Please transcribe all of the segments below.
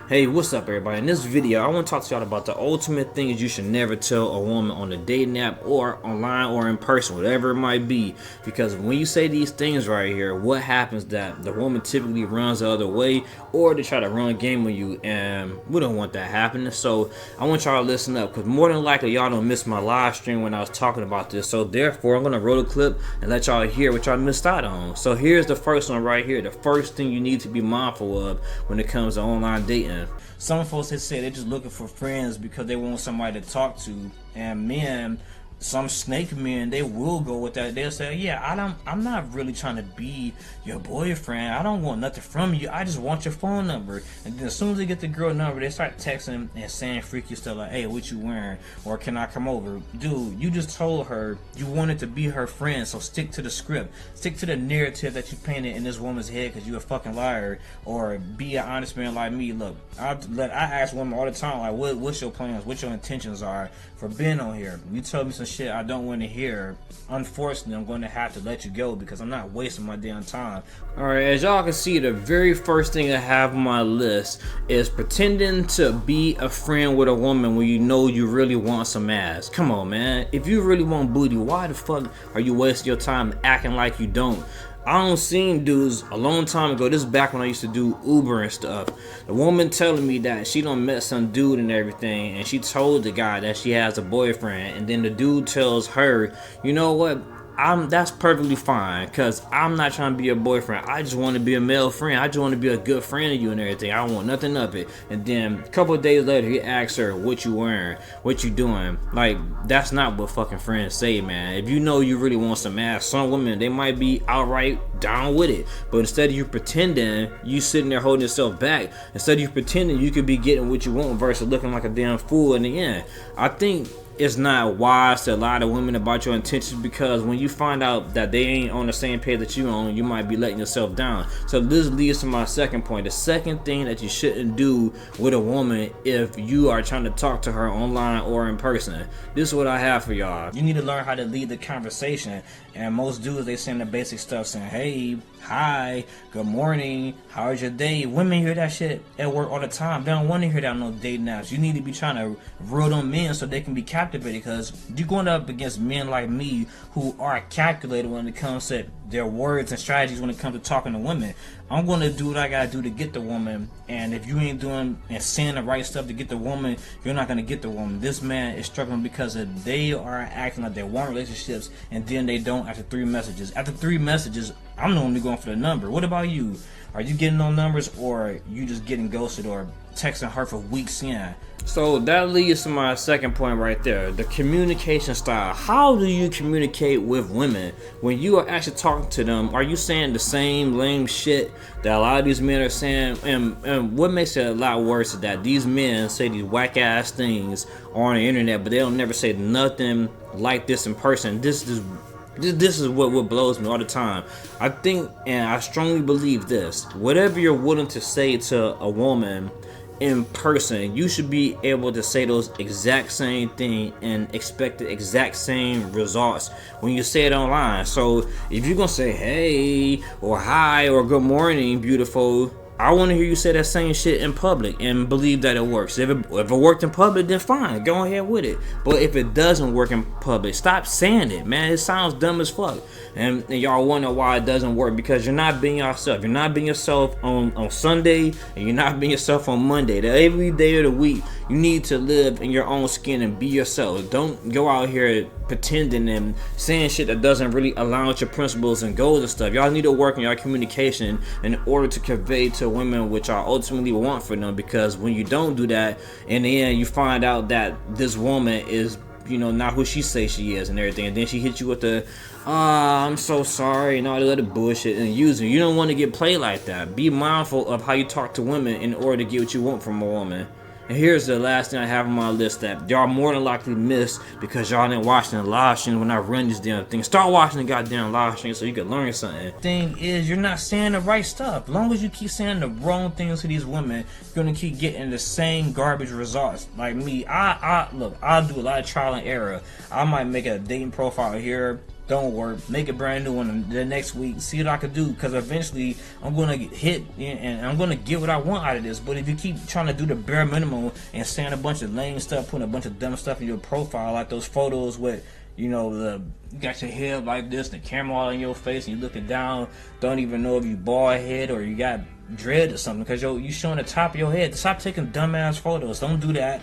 Hey, what's up everybody? In this video, I want to talk to y'all about the ultimate things you should never tell a woman on a dating app or online or in person, whatever it might be. Because when you say these things right here, what happens that the woman typically runs the other way or they try to run a game on you, and we don't want that happening. So I want y'all to listen up, because more than likely y'all don't miss my live stream when I was talking about this. So therefore, I'm going to roll a clip and let y'all hear what y'all missed out on. So here's the first one right here. The first thing you need to be mindful of when it comes to online dating. Some folks they say they're just looking for friends because they want somebody to talk to, and men, some snake men, they will go with that. They'll say, yeah, I'm not really trying to be your boyfriend. I don't want nothing from you. I just want your phone number. And then as soon as they get the girl number, they start texting and saying freaky stuff like, hey, what you wearing? Or can I come over? Dude, you just told her you wanted to be her friend, so stick to the script. Stick to the narrative that you painted in this woman's head, because you a fucking liar. Or be an honest man like me. Look, I ask women all the time, like, what's your plans? What your intentions are for being on here? You tell me some shit I don't want to hear, unfortunately I'm going to have to let you go, because I'm not wasting my damn time. Alright, as y'all can see, the very first thing I have on my list is pretending to be a friend with a woman when you know you really want some ass. Come on, man. If you really want booty, why the fuck are you wasting your time acting like you don't? I don't seen dudes a long time ago. This is back when I used to do Uber and stuff. The woman telling me that she done met some dude and everything, and she told the guy that she has a boyfriend, and then the dude tells her, you know what? That's perfectly fine, because I'm not trying to be your boyfriend. I just want to be a male friend. I just want to be a good friend of you and everything. I don't want nothing of it. And then a couple of days later, he asks her, what you wearing? What you doing? Like, that's not what fucking friends say, man. If you know you really want some ass, some women, they might be outright down with it. But instead of you pretending, you sitting there holding yourself back. Instead of you pretending you could be getting what you want versus looking like a damn fool in the end. I think it's not wise to lie to women about your intentions, because when you find out that they ain't on the same page that you on, you might be letting yourself down. So this leads to my second point. The second thing that you shouldn't do with a woman if you are trying to talk to her online or in person. This is what I have for y'all. You need to learn how to lead the conversation. And most dudes, they saying the basic stuff, saying, hey, hi, good morning, how's your day? Women hear that shit at work all the time. They don't want to hear that on no dating apps. You need to be trying to reel them men so they can be captivated, because you're going up against men like me who are calculated when it comes to their words and strategies when it comes to talking to women. I'm going to do what I got to do to get the woman, and if you ain't doing and saying the right stuff to get the woman, you're not going to get the woman. This man is struggling because they are acting like they want relationships, and then they don't after 3 messages. After 3 messages, I'm normally going for the number. What about you? Are you getting no numbers, or you just getting ghosted or texting her for weeks in? So that leads to my second point right there, the communication style. How do you communicate with women when you are actually talking to them? Are you saying the same lame shit that a lot of these men are saying? And what makes it a lot worse is that these men say these whack ass things on the internet, but they don't never say nothing like this in person. This is what blows me all the time. I think, and I strongly believe this, whatever you're willing to say to a woman in person, you should be able to say those exact same thing and expect the exact same results when you say it online. So if you're gonna say hey or hi or good morning beautiful, I want to hear you say that same shit in public and believe that it works. If it worked in public, then fine, go ahead with it. But if it doesn't work in public, stop saying it, man. It sounds dumb as fuck. And y'all wonder why it doesn't work, because you're not being yourself. You're not being yourself on Sunday, and you're not being yourself on Monday. Every day of the week, you need to live in your own skin and be yourself. Don't go out here pretending and saying shit that doesn't really align with your principles and goals and stuff. Y'all need to work on your communication in order to convey to women what y'all ultimately want for them, because when you don't do that, in the end you find out that this woman is, you know, not who she says she is and everything, and then she hits you with the I'm so sorry and all that other bullshit and use it. You don't want to get played like that. Be mindful of how you talk to women in order to get what you want from a woman. And here's the last thing I have on my list that y'all more than likely missed because y'all didn't watch the live stream when I run these damn things. Start watching the goddamn live stream so you can learn something. Thing is, you're not saying the right stuff. As long as you keep saying the wrong things to these women, you're gonna keep getting the same garbage results. Like me, look, I'll do a lot of trial and error. I might make a dating profile here, don't work, make a brand new one the next week, see what I can do, because eventually I'm gonna get hit and I'm gonna get what I want out of this. But if you keep trying to do the bare minimum and saying a bunch of lame stuff, putting a bunch of dumb stuff in your profile, like those photos with, you know, you got your head like this, the camera all in your face, and you looking down, don't even know if you bald head or you got dread or something, because you showing the top of your head. Stop taking dumbass photos. Don't do that.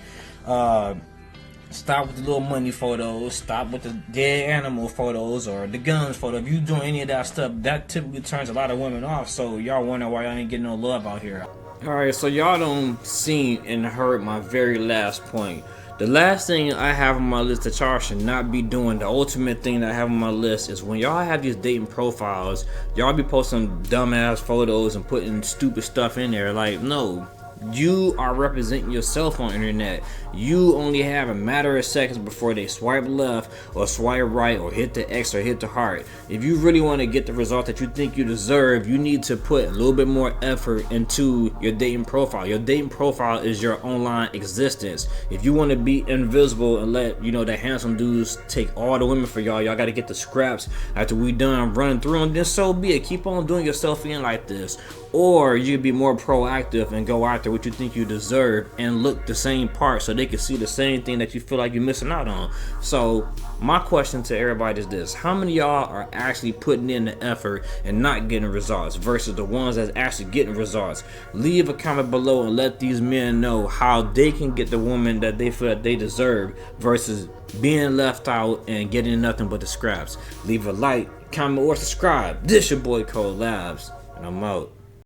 Stop with the little money photos. Stop with the dead animal photos or the guns photo. If you doing any of that stuff, that typically turns a lot of women off. So y'all wonder why y'all ain't getting no love out here. Alright, so y'all done seen and heard my very last point. The last thing I have on my list that y'all should not be doing, the ultimate thing that I have on my list, is when y'all have these dating profiles, y'all be posting dumbass photos and putting stupid stuff in there. Like, no. You are representing yourself on the internet. You only have a matter of seconds before they swipe left or swipe right or hit the X or hit the heart. If you really want to get the result that you think you deserve, you need to put a little bit more effort into your dating profile. Your dating profile is your online existence. If you want to be invisible and let, you know, the handsome dudes take all the women for y'all got to get the scraps after we done running through them, then so be it. Keep on doing yourself in like this. Or you be more proactive and go after what you think you deserve and look the same part so they can see the same thing that you feel like you're missing out on. So my question to everybody is this: how many of y'all are actually putting in the effort and not getting results versus the ones that's actually getting results? Leave a comment below and let these men know how they can get the woman that they feel that they deserve versus being left out and getting nothing but the scraps. Leave a like, comment, or subscribe. This your boy Cold Labz, and I'm out.